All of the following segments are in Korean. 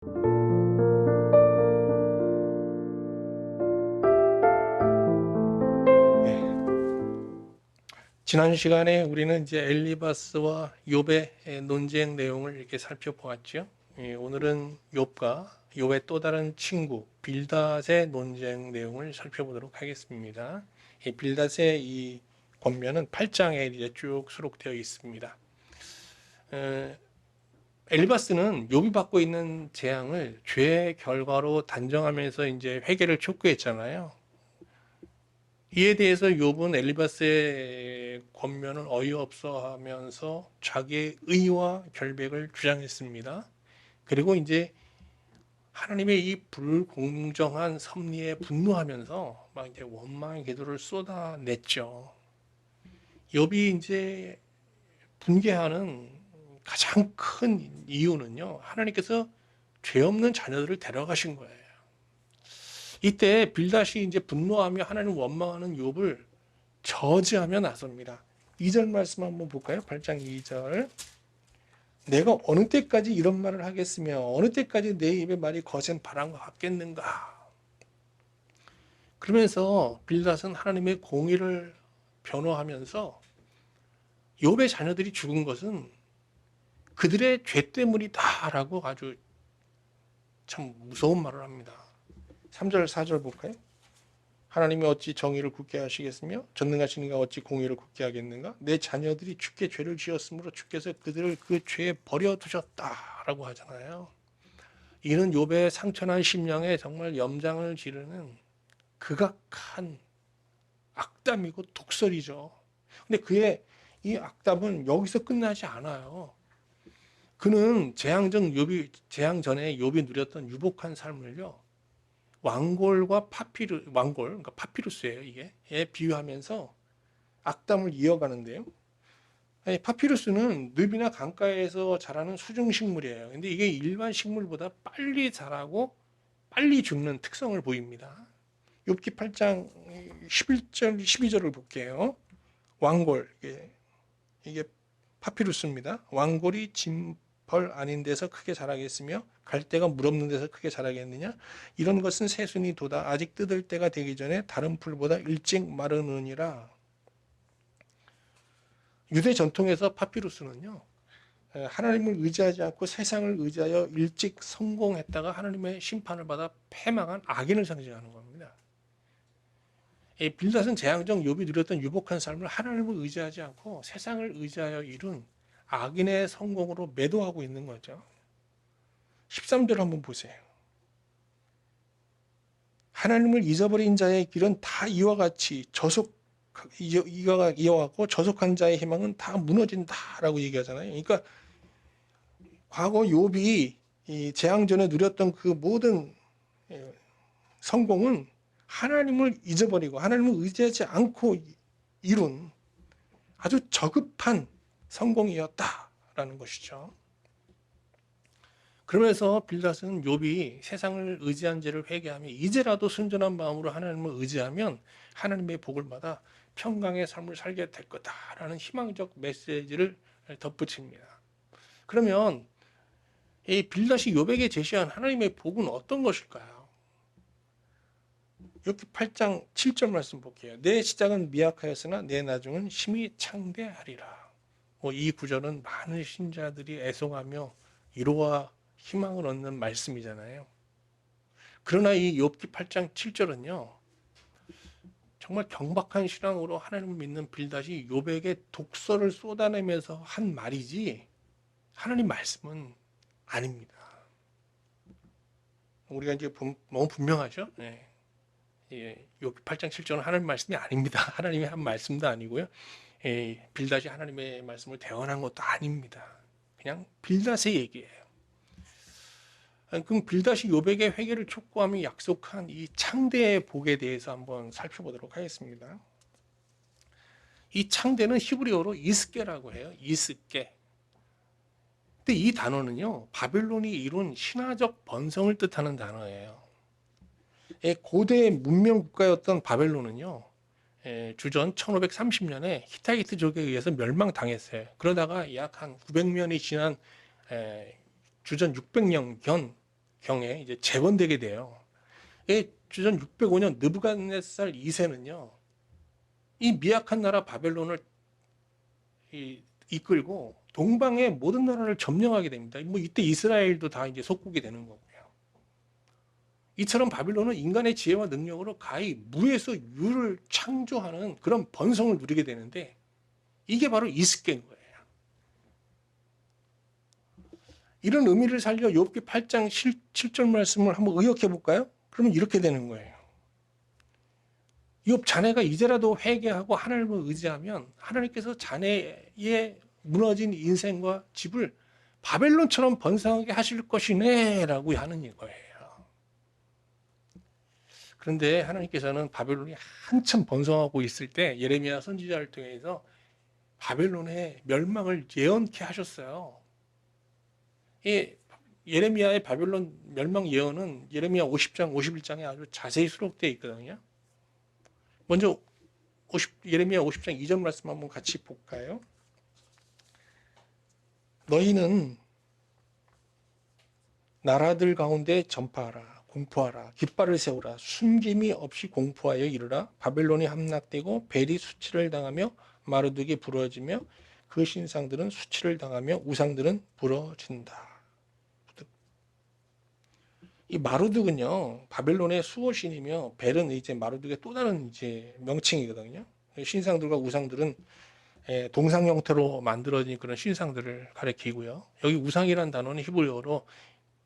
예. 지난 시간에 우리는 이제 엘리바스와 욥의 논쟁 내용을 이렇게 살펴보았죠. 오늘은 욥과 욥의 또 다른 친구 빌닷의 논쟁 내용을 살펴보도록 하겠습니다. 이 빌닷의 이 권면은 8장에 이제 쭉 수록되어 있습니다. 엘리바스는 욥이 받고 있는 재앙을 죄의 결과로 단정하면서 이제 회개를 촉구했잖아요. 이에 대해서 욥은 엘리바스의 권면을 어이없어 하면서 자기의 의와 결백을 주장했습니다. 그리고 이제 하나님의 이 불공정한 섭리에 분노하면서 막 이제 원망의 기도를 쏟아냈죠. 욥이 이제 분개하는 가장 큰 이유는요, 하나님께서 죄 없는 자녀들을 데려가신 거예요. 이때 빌닷이 이제 분노하며 하나님 원망하는 욥을 저지하며 나섭니다. 2절 말씀 한번 볼까요? 8장 2절. 내가 어느 때까지 이런 말을 하겠으며 어느 때까지 내 입의 말이 거센 바람과 같겠는가. 그러면서 빌닷은 하나님의 공의를 변호하면서 욥의 자녀들이 죽은 것은 그들의 죄 때문이다라고 아주 참 무서운 말을 합니다. 3절 4절 볼까요? 하나님이 어찌 정의를 굳게 하시겠으며 전능하신 이가 어찌 공의를 굳게 하겠는가? 내 자녀들이 주께 죄를 지었으므로 주께서 그들을 그 죄에 버려두셨다라고 하잖아요. 이는 욥의 상처난 심령에 정말 염장을 지르는 극악한 악담이고 독설이죠. 근데 그의 이 악담은 여기서 끝나지 않아요. 그는 재앙 전에 욥이 누렸던 유복한 삶을요, 왕골과 왕골, 그러니까 파피루스예요, 이게. 에 비유하면서 악담을 이어가는데요. 아니, 파피루스는 늪이나 강가에서 자라는 수중 식물이에요. 근데 이게 일반 식물보다 빨리 자라고 빨리 죽는 특성을 보입니다. 욥기 8장 11절, 12절을 볼게요. 왕골, 이게 파피루스입니다. 왕골이 진벌 아닌 데서 크게 자라겠으며 갈대가 물 없는 데서 크게 자라겠느냐? 이런 것은 새순이 돋아 아직 뜯을 때가 되기 전에 다른 풀보다 일찍 마르느니라. 유대 전통에서 파피루스는요, 하나님을 의지하지 않고 세상을 의지하여 일찍 성공했다가 하나님의 심판을 받아 패망한 악인을 상징하는 겁니다. 빌닷은 재앙정 욥이 누렸던 유복한 삶을 하나님을 의지하지 않고 세상을 의지하여 이룬 악인의 성공으로 매도하고 있는 거죠. 13절 한번 보세요. 하나님을 잊어버린 자의 길은 다 이와 같이 이와 같고 저속한 자의 희망은 다 무너진다라고 얘기하잖아요. 그러니까 과거 욥이 이 재앙 전에 누렸던 그 모든 성공은 하나님을 잊어버리고 하나님을 의지하지 않고 이룬 아주 저급한 성공이었다라는 것이죠. 그러면서 빌닷은 욥이 세상을 의지한 죄를 회개하며 이제라도 순전한 마음으로 하나님을 의지하면 하나님의 복을 받아 평강의 삶을 살게 될 거다라는 희망적 메시지를 덧붙입니다. 그러면 이 빌닷이 욥에게 제시한 하나님의 복은 어떤 것일까요? 욥기 8장 7절 말씀 볼게요. 내 시작은 미약하였으나 내 나중은 심히 창대하리라. 이 구절은 많은 신자들이 애송하며 위로와 희망을 얻는 말씀이잖아요. 그러나 이 욥기 8장 7절은요, 정말 경박한 신앙으로 하나님을 믿는 빌닷이 욥에게 독설을 쏟아내면서 한 말이지 하나님 말씀은 아닙니다. 우리가 이제 너무 분명하죠. 네. 욥기 8장 7절은 하나님 말씀이 아닙니다. 하나님이 한 말씀도 아니고요. 빌닷이 하나님의 말씀을 대언한 것도 아닙니다. 그냥 빌닷의 얘기예요. 그럼 빌닷이 욥에게 회개를 촉구하며 약속한 이 창대의 복에 대해서 한번 살펴보도록 하겠습니다. 이 창대는 히브리어로 이스케라고 해요. 이스케. 근데 이 단어는요, 바벨론이 이룬 신화적 번성을 뜻하는 단어예요. 고대 문명 국가였던 바벨론은요, 주전 1530년에 히타이트족에 의해서 멸망당했어요. 그러다가 약 한 900년이 지난 주전 600년경 경에 이제 재건되게 돼요. 주전 605년 느부갓네살 2세는요, 이 미약한 나라 바벨론을 이끌고 동방의 모든 나라를 점령하게 됩니다. 뭐 이때 이스라엘도 다 이제 속국이 되는 거고요. 이처럼 바빌론은 인간의 지혜와 능력으로 가히 무에서 유를 창조하는 그런 번성을 누리게 되는데, 이게 바로 이스케인 거예요. 이런 의미를 살려 욥기 8장 7절 말씀을 한번 의역해 볼까요? 그러면 이렇게 되는 거예요. 욥, 자네가 이제라도 회개하고 하나님을 의지하면 하나님께서 자네의 무너진 인생과 집을 바벨론처럼 번성하게 하실 것이네 라고 하는 이거예요. 그런데 하나님께서는 바벨론이 한참 번성하고 있을 때 예레미야 선지자를 통해서 바벨론의 멸망을 예언케 하셨어요. 이 예레미야의 바벨론 멸망 예언은 예레미야 50장, 51장에 아주 자세히 수록되어 있거든요. 먼저 예레미야 50장 2절 말씀 한번 같이 볼까요? 너희는 나라들 가운데 전파하라, 공포하라, 깃발을 세우라, 숨김이 없이 공포하여 이르라. 바벨론이 함락되고 벨이 수치를 당하며 마르둑이 부러지며 그 신상들은 수치를 당하며 우상들은 부러진다. 이 마르둑은요, 바벨론의 수호신이며 벨은 이제 마르둑의 또 다른 이제 명칭이거든요. 신상들과 우상들은 동상 형태로 만들어진 그런 신상들을 가리키고요. 여기 우상이라는 단어는 히브리어로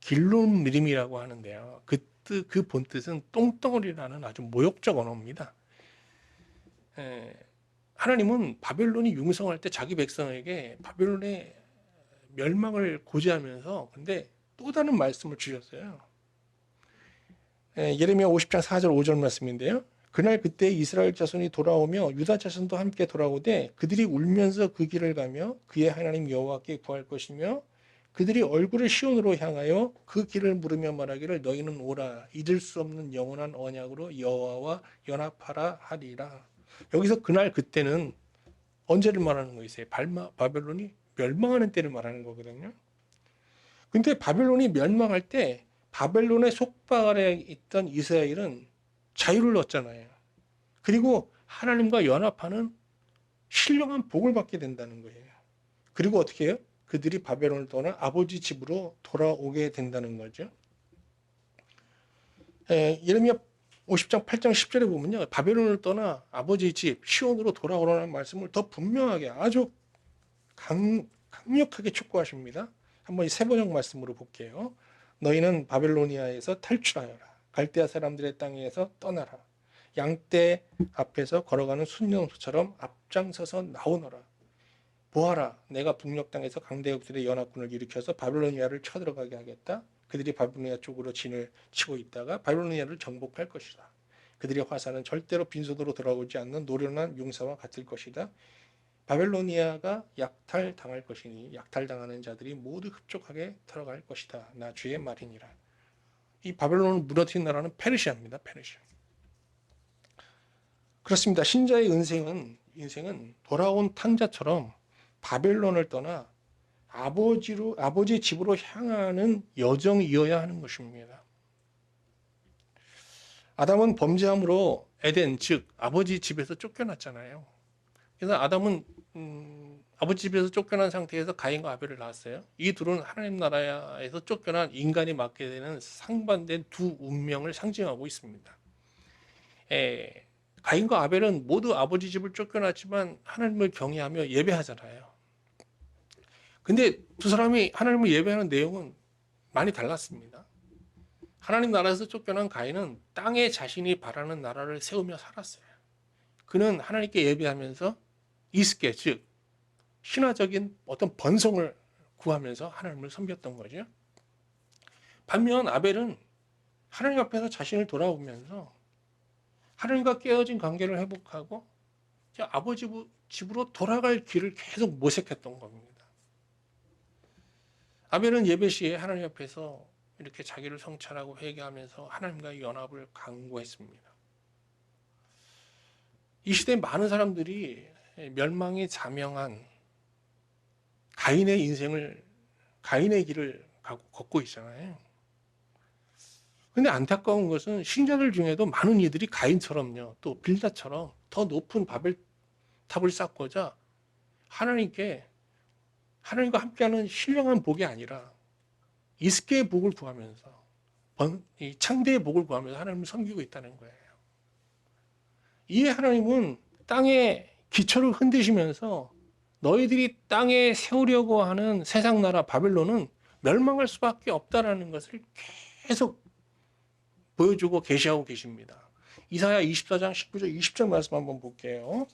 길룸림이라고 하는데요. 그 본뜻은 똥덩어리라는 아주 모욕적 언어입니다. 하나님은 바벨론이 융성할 때 자기 백성에게 바벨론의 멸망을 고지하면서 근데 또 다른 말씀을 주셨어요. 예레미야 50장 4절 5절 말씀인데요. 그날 그때 이스라엘 자손이 돌아오며 유다 자손도 함께 돌아오되 그들이 울면서 그 길을 가며 그의 하나님 여호와께 구할 것이며 그들이 얼굴을 시온으로 향하여 그 길을 물으며 말하기를 너희는 오라 잊을 수 없는 영원한 언약으로 여호와와 연합하라 하리라. 여기서 그날 그때는 언제를 말하는 거있어요? 바벨론이 멸망하는 때를 말하는 거거든요. 근데 바벨론이 멸망할 때 바벨론의 속박 아래 있던 이스라엘은 자유를 얻잖아요. 그리고 하나님과 연합하는 신령한 복을 받게 된다는 거예요. 그리고 어떻게 해요? 그들이 바벨론을 떠나 아버지 집으로 돌아오게 된다는 거죠. 예레미야 50장 8장 10절에 보면요. 바벨론을 떠나 아버지 집 시온으로 돌아오라는 말씀을 더 분명하게 아주 강력하게 촉구하십니다. 한번 이 세 번역 말씀으로 볼게요. 너희는 바벨로니아에서 탈출하여라. 갈대아 사람들의 땅에서 떠나라. 양떼 앞에서 걸어가는 순념소처럼 앞장서서 나오너라. 보아라, 내가 북녘 땅에서 강대국들의 연합군을 일으켜서 바벨로니아를 쳐들어가게 하겠다. 그들이 바벨로니아 쪽으로 진을 치고 있다가 바벨로니아를 정복할 것이다. 그들의 화살은 절대로 빈손으로 돌아오지 않는 노련한 용사와 같을 것이다. 바벨로니아가 약탈당할 것이니 약탈당하는 자들이 모두 흡족하게 들어갈 것이다. 나 주의 말이니라. 이 바벨론을 무너뜨린 나라는 페르시아입니다. 페르시아. 그렇습니다. 신자의 인생은 돌아온 탕자처럼 바벨론을 떠나 아버지 집으로 향하는 여정이어야 하는 것입니다. 아담은 범죄함으로 에덴, 즉 아버지 집에서 쫓겨났잖아요. 그래서 아담은 아버지 집에서 쫓겨난 상태에서 가인과 아벨을 낳았어요. 이 둘은 하나님 나라에서 쫓겨난 인간이 맡게 되는 상반된 두 운명을 상징하고 있습니다. 가인과 아벨은 모두 아버지 집을 쫓겨났지만 하나님을 경외하며 예배하잖아요. 근데 두 사람이 하나님을 예배하는 내용은 많이 달랐습니다. 하나님 나라에서 쫓겨난 가인은 땅에 자신이 바라는 나라를 세우며 살았어요. 그는 하나님께 예배하면서 이스케, 즉 신화적인 어떤 번성을 구하면서 하나님을 섬겼던 거죠. 반면 아벨은 하나님 앞에서 자신을 돌아보면서 하나님과 깨어진 관계를 회복하고 아버지 집으로 돌아갈 길을 계속 모색했던 겁니다. 아벨은 예배 시에 하나님 앞에서 이렇게 자기를 성찰하고 회개하면서 하나님과의 연합을 강구했습니다. 이 시대에 많은 사람들이 멸망이 자명한 가인의 길을 걷고 있잖아요. 근데 안타까운 것은 신자들 중에도 많은 이들이 가인처럼요, 또 빌닷처럼 더 높은 바벨탑을 쌓고자 하나님께, 하나님과 함께하는 신령한 복이 아니라 이스케의 복을 구하면서, 이 창대의 복을 구하면서 하나님을 섬기고 있다는 거예요. 이에 하나님은 땅의 기초를 흔드시면서 너희들이 땅에 세우려고 하는 세상 나라 바벨론은 멸망할 수밖에 없다라는 것을 계속 보여주고 계시하고 계십니다. 이사야 24장 19절 20절 말씀 한번 볼게요.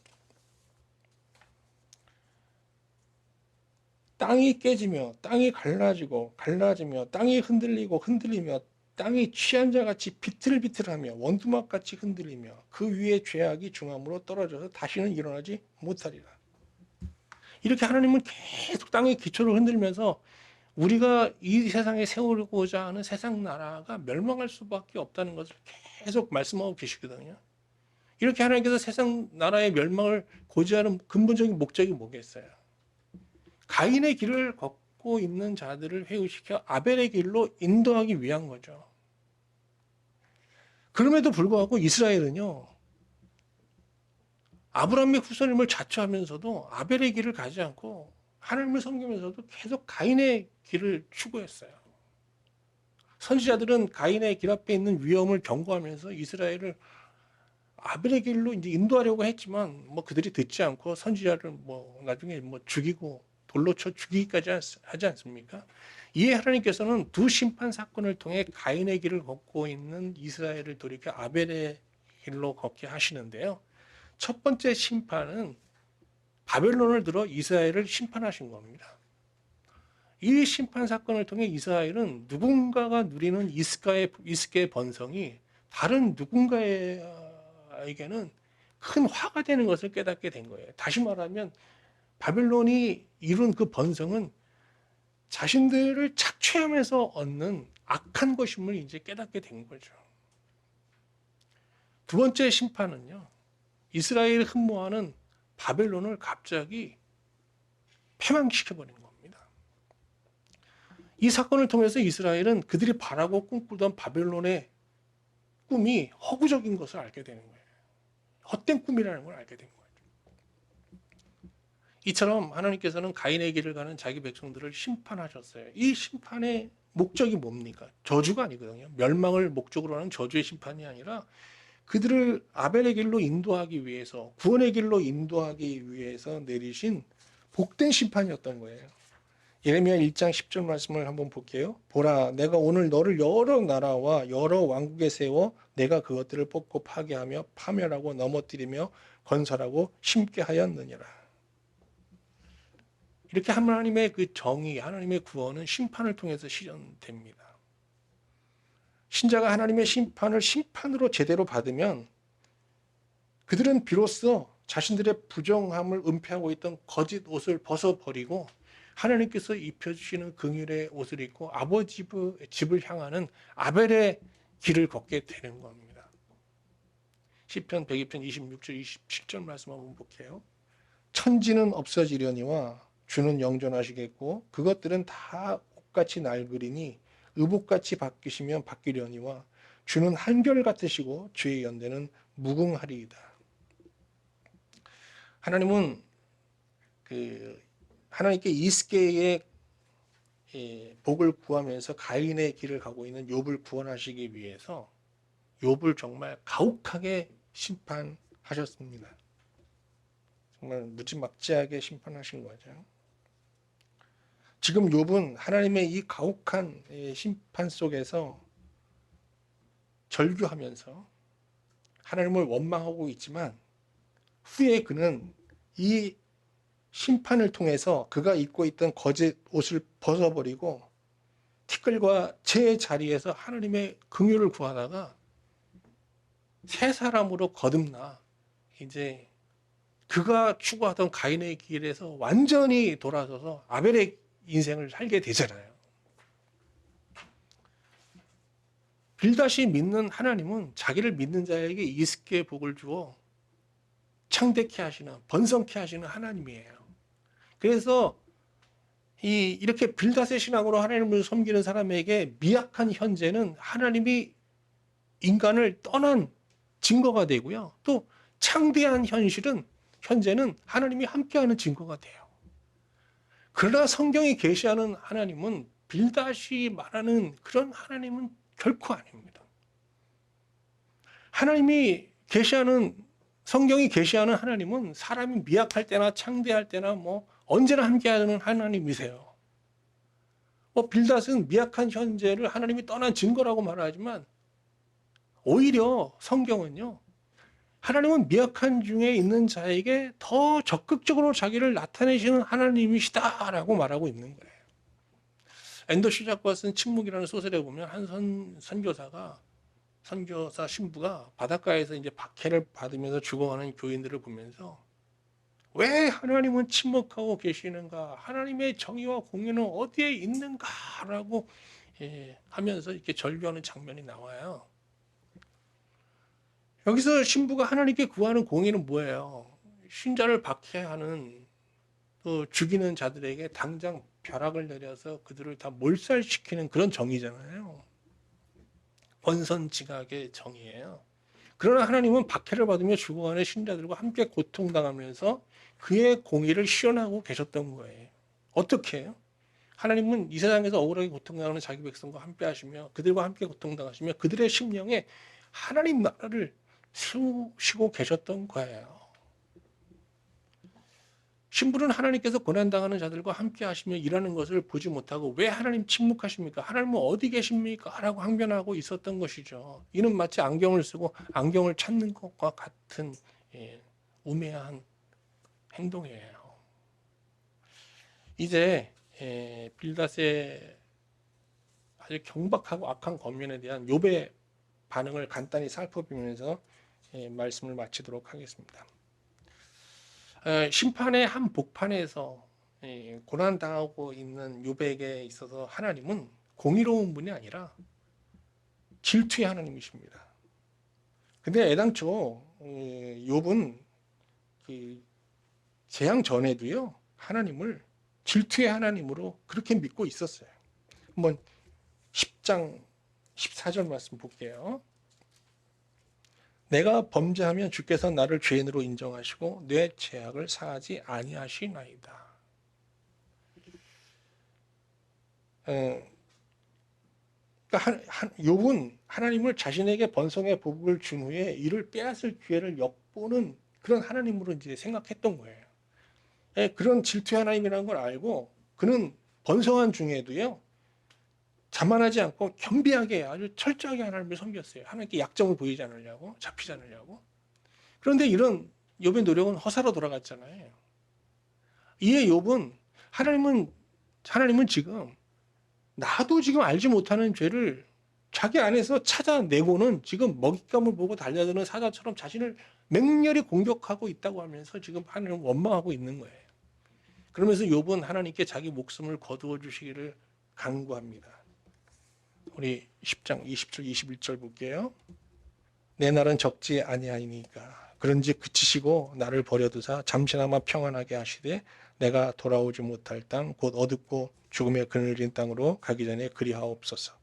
땅이 깨지며 땅이 갈라지며 땅이 흔들리며 땅이 취한 자같이 비틀비틀하며 원두막같이 흔들리며 그 위에 죄악이 중함으로 떨어져서 다시는 일어나지 못하리라. 이렇게 하나님은 계속 땅의 기초를 흔들면서 우리가 이 세상에 세우고자 하는 세상 나라가 멸망할 수밖에 없다는 것을 계속 말씀하고 계시거든요. 이렇게 하나님께서 세상 나라의 멸망을 고지하는 근본적인 목적이 뭐겠어요? 가인의 길을 걷고 있는 자들을 회유시켜 아벨의 길로 인도하기 위한 거죠. 그럼에도 불구하고 이스라엘은요, 아브라함의 후손임을 자처하면서도 아벨의 길을 가지 않고 하나님을 섬기면서도 계속 가인의 길을 추구했어요. 선지자들은 가인의 길 앞에 있는 위험을 경고하면서 이스라엘을 아벨의 길로 이제 인도하려고 했지만 뭐 그들이 듣지 않고 선지자를 뭐 나중에 뭐 죽이고 돌로 쳐 죽이기까지 하지 않습니까? 이에 하나님께서는 두 심판 사건을 통해 가인의 길을 걷고 있는 이스라엘을 돌이켜 아벨의 길로 걷게 하시는데요. 첫 번째 심판은 바벨론을 들어 이스라엘을 심판하신 겁니다. 이 심판 사건을 통해 이스라엘은 누군가가 누리는 이스케의 번성이 다른 누군가에게는 큰 화가 되는 것을 깨닫게 된 거예요. 다시 말하면 바벨론이 이룬 그 번성은 자신들을 착취하면서 얻는 악한 것임을 이제 깨닫게 된 거죠. 두 번째 심판은요, 이스라엘이 흠모하는 바벨론을 갑자기 패망시켜버린 겁니다. 이 사건을 통해서 이스라엘은 그들이 바라고 꿈꾸던 바벨론의 꿈이 허구적인 것을 알게 되는 거예요. 헛된 꿈이라는 걸 알게 된 거예요. 이처럼 하나님께서는 가인의 길을 가는 자기 백성들을 심판하셨어요. 이 심판의 목적이 뭡니까? 저주가 아니거든요. 멸망을 목적으로 하는 저주의 심판이 아니라 그들을 아벨의 길로 인도하기 위해서, 구원의 길로 인도하기 위해서 내리신 복된 심판이었던 거예요. 예레미야 1장 10절 말씀을 한번 볼게요. 보라, 내가 오늘 너를 여러 나라와 여러 왕국에 세워 내가 그것들을 뽑고 파괴하며 파멸하고 넘어뜨리며 건설하고 심게 하였느니라. 이렇게 하나님의 그 정의, 하나님의 구원은 심판을 통해서 실현됩니다. 신자가 하나님의 심판을 심판으로 제대로 받으면 그들은 비로소 자신들의 부정함을 은폐하고 있던 거짓 옷을 벗어버리고 하나님께서 입혀주시는 긍휼의 옷을 입고 아버지 집을 향하는 아벨의 길을 걷게 되는 겁니다. 시편 102편 26절 27절 말씀 한번 볼게요. 천지는 없어지려니와 주는 영존하시겠고 그것들은 다 옷같이 낡으리니 의복같이 바뀌시면 바뀌려니와 주는 한결같으시고 주의 연대는 무궁하리이다. 하나님은 하나님께 이스케의 복을 구하면서 가인의 길을 가고 있는 욥을 구원하시기 위해서 욥을 정말 가혹하게 심판하셨습니다. 정말 무지막지하게 심판하신 거죠. 지금 욥은 하나님의 이 가혹한 심판 속에서 절규하면서 하나님을 원망하고 있지만 후에 그는 이 심판을 통해서 그가 입고 있던 거짓 옷을 벗어버리고 티끌과 재의 자리에서 하나님의 긍휼을 구하다가 새 사람으로 거듭나 이제 그가 추구하던 가인의 길에서 완전히 돌아서서 아벨의 인생을 살게 되잖아요. 빌닷이 믿는 하나님은 자기를 믿는 자에게 이스케의 복을 주어 창대케 하시는, 번성케 하시는 하나님이에요. 그래서 이렇게 빌닷의 신앙으로 하나님을 섬기는 사람에게 미약한 현재는 하나님이 인간을 떠난 증거가 되고요. 또 창대한 현재는 하나님이 함께하는 증거가 돼요. 그러나 성경이 계시하는 하나님은 빌닷이 말하는 그런 하나님은 결코 아닙니다. 성경이 계시하는 하나님은 사람이 미약할 때나 창대할 때나 언제나 함께하는 하나님이세요. 빌닷은 미약한 현재를 하나님이 떠난 증거라고 말하지만 오히려 성경은요, 하나님은 미약한 중에 있는 자에게 더 적극적으로 자기를 나타내시는 하나님이시다라고 말하고 있는 거예요. 앤더슈 작가가 쓴 침묵이라는 소설에 보면 한 선교사 신부가 바닷가에서 이제 박해를 받으면서 죽어가는 교인들을 보면서 왜 하나님은 침묵하고 계시는가? 하나님의 정의와 공의는 어디에 있는가라고 하면서 이렇게 절규하는 장면이 나와요. 여기서 신부가 하나님께 구하는 공의는 뭐예요? 신자를 박해하는 또 죽이는 자들에게 당장 벼락을 내려서 그들을 다 몰살시키는 그런 정의잖아요. 번선지각의 정의예요. 그러나 하나님은 박해를 받으며 죽어가는 신자들과 함께 고통당하면서 그의 공의를 실현하고 계셨던 거예요. 어떻게 해요? 하나님은 이 세상에서 억울하게 고통당하는 자기 백성과 함께 하시며 그들과 함께 고통당하시며 그들의 심령에 하나님 나라를 세우시고 계셨던 거예요. 신부는 하나님께서 고난당하는 자들과 함께 하시며 일하는 것을 보지 못하고 왜 하나님 침묵하십니까? 하나님은 어디 계십니까? 라고 항변하고 있었던 것이죠. 이는 마치 안경을 쓰고 안경을 찾는 것과 같은 우매한 행동이에요. 이제 빌닷의 아주 경박하고 악한 권면에 대한 욥의 반응을 간단히 살펴보면서 말씀을 마치도록 하겠습니다. 심판의 한 복판에서 고난당하고 있는 욥에게 있어서 하나님은 공의로운 분이 아니라 질투의 하나님이십니다. 근데 애당초 욥은 재앙 전에도요 하나님을 질투의 하나님으로 그렇게 믿고 있었어요. 한번 10장 14절 말씀 볼게요. 내가 범죄하면 주께서 나를 죄인으로 인정하시고 내 죄악을 사하지 아니하시나이다. 그러니까 욥은 하나님을 자신에게 번성의 복을 준 후에 이를 빼앗을 기회를 엿보는 그런 하나님으로 이제 생각했던 거예요. 그런 질투의 하나님이라는 걸 알고 그는 번성한 중에도요 자만하지 않고 겸비하게 아주 철저하게 하나님을 섬겼어요. 하나님께 약점을 보이지 않으려고, 잡히지 않으려고. 그런데 이런 욥의 노력은 허사로 돌아갔잖아요. 이에 욥은 하나님은 지금 나도 지금 알지 못하는 죄를 자기 안에서 찾아내고는 지금 먹잇감을 보고 달려드는 사자처럼 자신을 맹렬히 공격하고 있다고 하면서 지금 하나님을 원망하고 있는 거예요. 그러면서 욥은 하나님께 자기 목숨을 거두어 주시기를 간구합니다. 우리 10장 20절 21절 볼게요. 내 날은 적지 아니하니까 그런즉 그치시고 나를 버려두사 잠시나마 평안하게 하시되 내가 돌아오지 못할 땅 곧 어둡고 죽음의 그늘진 땅으로 가기 전에 그리하옵소서.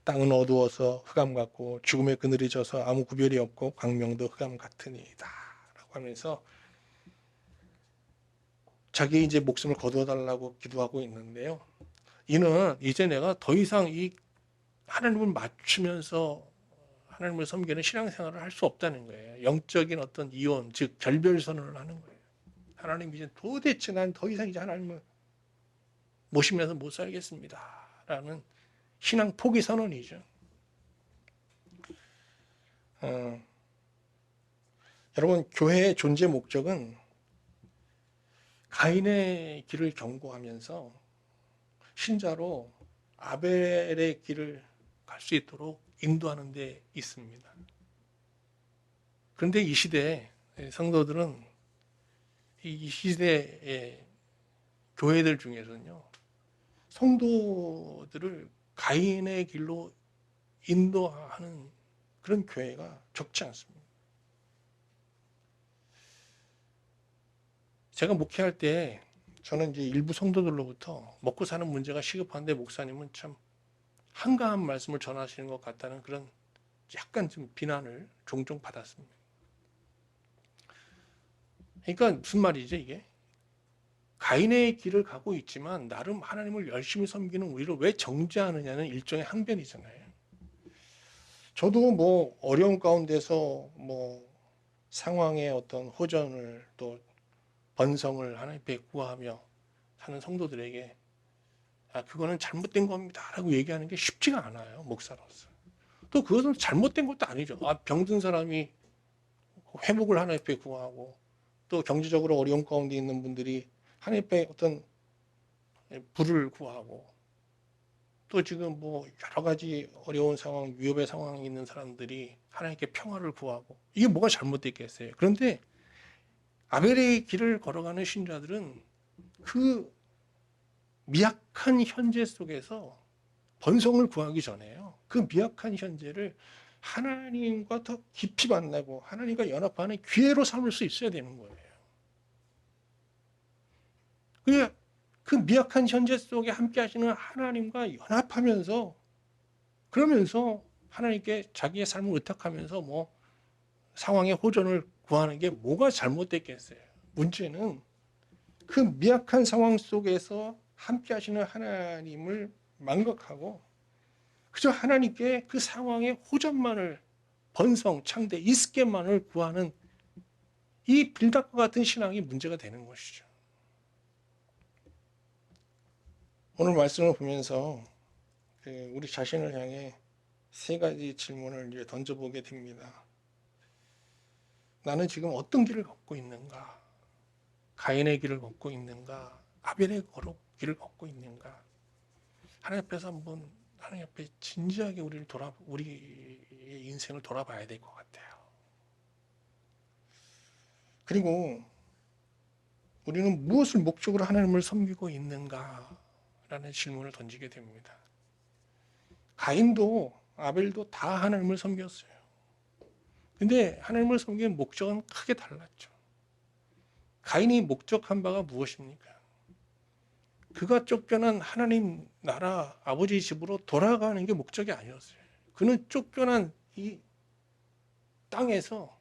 땅은 어두워서 흑암 같고 죽음의 그늘이 져서 아무 구별이 없고 광명도 흑암 같으니이다 라고 하면서 자기 이제 목숨을 거두어 달라고 기도하고 있는데요. 이는 이제 내가 더 이상 이 하나님을 맞추면서 하나님을 섬기는 신앙생활을 할 수 없다는 거예요. 영적인 어떤 이혼, 즉 결별선언을 하는 거예요. 하나님 이제 도대체 난 더 이상 이제 하나님을 모시면서 못 살겠습니다. 라는 신앙 포기 선언이죠. 여러분 교회의 존재 목적은 가인의 길을 경고하면서 신자로 아벨의 길을 갈 수 있도록 인도하는 데 있습니다. 그런데 이 시대에 성도들은 이 시대의 교회들 중에서는요 성도들을 가인의 길로 인도하는 그런 교회가 적지 않습니다. 제가 목회할 때 저는 이제 일부 성도들로부터 먹고 사는 문제가 시급한데 목사님은 참 한가한 말씀을 전하시는 것 같다는 그런 약간 좀 비난을 종종 받았습니다. 그러니까 무슨 말이죠 이게? 가인의 길을 가고 있지만 나름 하나님을 열심히 섬기는 우리를 왜 정죄하느냐는 일종의 항변이잖아요. 저도 뭐 어려운 가운데서 뭐 상황의 어떤 호전을 또 번성을 하나님께 구하며 사는 성도들에게 그거는 잘못된 겁니다라고 얘기하는 게 쉽지가 않아요, 목사로서. 또 그것은 잘못된 것도 아니죠. 병든 사람이 회복을 하나님께 구하고 또 경제적으로 어려운 가운데 있는 분들이 하나님께 어떤 불을 구하고 또 지금 뭐 여러 가지 어려운 상황, 위협의 상황에 있는 사람들이 하나님께 평화를 구하고 이게 뭐가 잘못됐겠어요. 그런데 아벨의 길을 걸어가는 신자들은 그 미약한 현재 속에서 번성을 구하기 전에요. 그 미약한 현재를 하나님과 더 깊이 만나고 하나님과 연합하는 기회로 삼을 수 있어야 되는 거예요. 그 미약한 현재 속에 함께 하시는 하나님과 연합하면서 그러면서 하나님께 자기의 삶을 의탁하면서 뭐 상황의 호전을 구하는 게 뭐가 잘못됐겠어요. 문제는 그 미약한 상황 속에서 함께 하시는 하나님을 망각하고 그저 하나님께 그 상황의 호전만을 번성, 창대, 이스켓만을 구하는 이 빌답과 같은 신앙이 문제가 되는 것이죠. 오늘 말씀을 보면서 우리 자신을 향해 세 가지 질문을 이제 던져보게 됩니다. 나는 지금 어떤 길을 걷고 있는가? 가인의 길을 걷고 있는가? 아벨의 길을 걷고 있는가? 하나님 앞에서 한번 하나님 앞에 진지하게 우리의 인생을 돌아봐야 될 것 같아요. 그리고 우리는 무엇을 목적으로 하나님을 섬기고 있는가라는 질문을 던지게 됩니다. 가인도 아벨도 다 하나님을 섬겼어요. 근데 하나님을 섬기는 목적은 크게 달랐죠. 가인이 목적한 바가 무엇입니까? 그가 쫓겨난 하나님 나라 아버지 집으로 돌아가는 게 목적이 아니었어요. 그는 쫓겨난 이 땅에서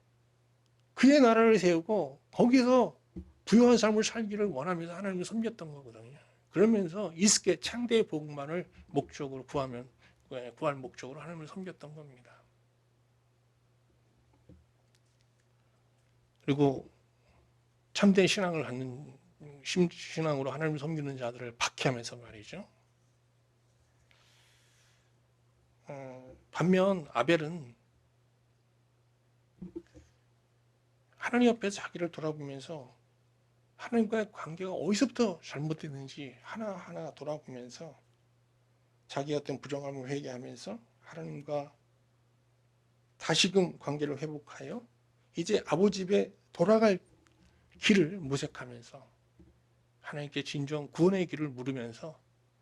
그의 나라를 세우고 거기서 부유한 삶을 살기를 원하면서 하나님을 섬겼던 거거든요. 그러면서 이스케 창대의 복만을 목적으로 구할 목적으로 하나님을 섬겼던 겁니다. 그리고 참된 신앙을 갖는 신앙으로 하나님을 섬기는 자들을 박해하면서 말이죠. 반면 아벨은 하나님 앞에서 자기를 돌아보면서 하나님과의 관계가 어디서부터 잘못됐는지 하나하나 돌아보면서 자기의 어떤 부정함을 회개하면서 하나님과 다시금 관계를 회복하여 이제 아버지 집에 돌아갈 길을 모색하면서 하나님께 진정 구원의 길을 물으면서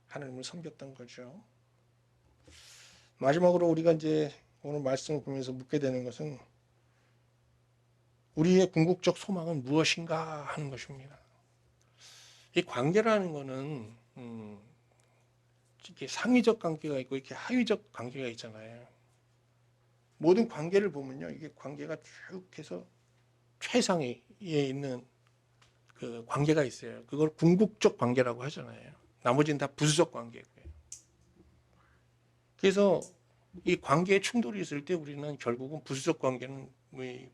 하나님을 섬겼던 거죠. 마지막으로 우리가 이제 오늘 말씀을 보면서 묻게 되는 것은 우리의 궁극적 소망은 무엇인가 하는 것입니다. 이 관계라는 것은 이렇게 상위적 관계가 있고 이렇게 하위적 관계가 있잖아요. 모든 관계를 보면요, 이게 관계가 쭉 해서 최상위에 있는 그 관계가 있어요. 그걸 궁극적 관계라고 하잖아요. 나머지는 다 부수적 관계고요. 그래서 이 관계에 충돌이 있을 때 우리는 결국은 부수적 관계는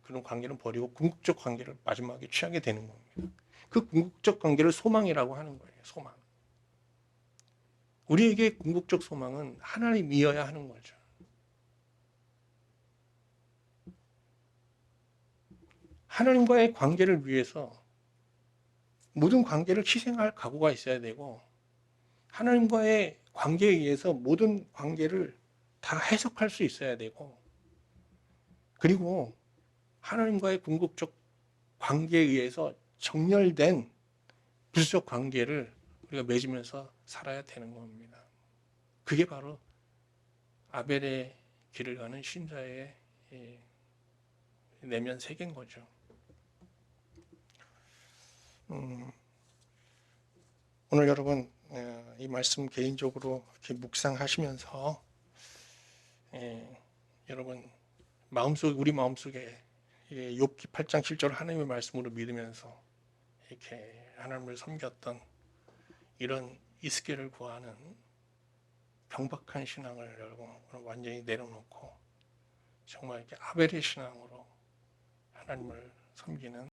그런 관계는 버리고 궁극적 관계를 마지막에 취하게 되는 겁니다. 그 궁극적 관계를 소망이라고 하는 거예요. 소망. 우리에게 궁극적 소망은 하나님이어야 하는 거죠. 하나님과의 관계를 위해서 모든 관계를 희생할 각오가 있어야 되고 하나님과의 관계에 의해서 모든 관계를 다 해석할 수 있어야 되고 그리고 하나님과의 궁극적 관계에 의해서 정렬된 부수적 관계를 우리가 맺으면서 살아야 되는 겁니다. 그게 바로 아벨의 길을 가는 신자의 내면 세계인 거죠. 오늘 여러분 이 말씀 개인적으로 이렇게 묵상하시면서 여러분 우리 마음속에 욥기 8장 7절 하나님의 말씀으로 믿으면서 이렇게 하나님을 섬겼던 이런 이스겔을 구하는 경박한 신앙을 여러분 완전히 내려놓고 정말 이렇게 아벨의 신앙으로 하나님을 섬기는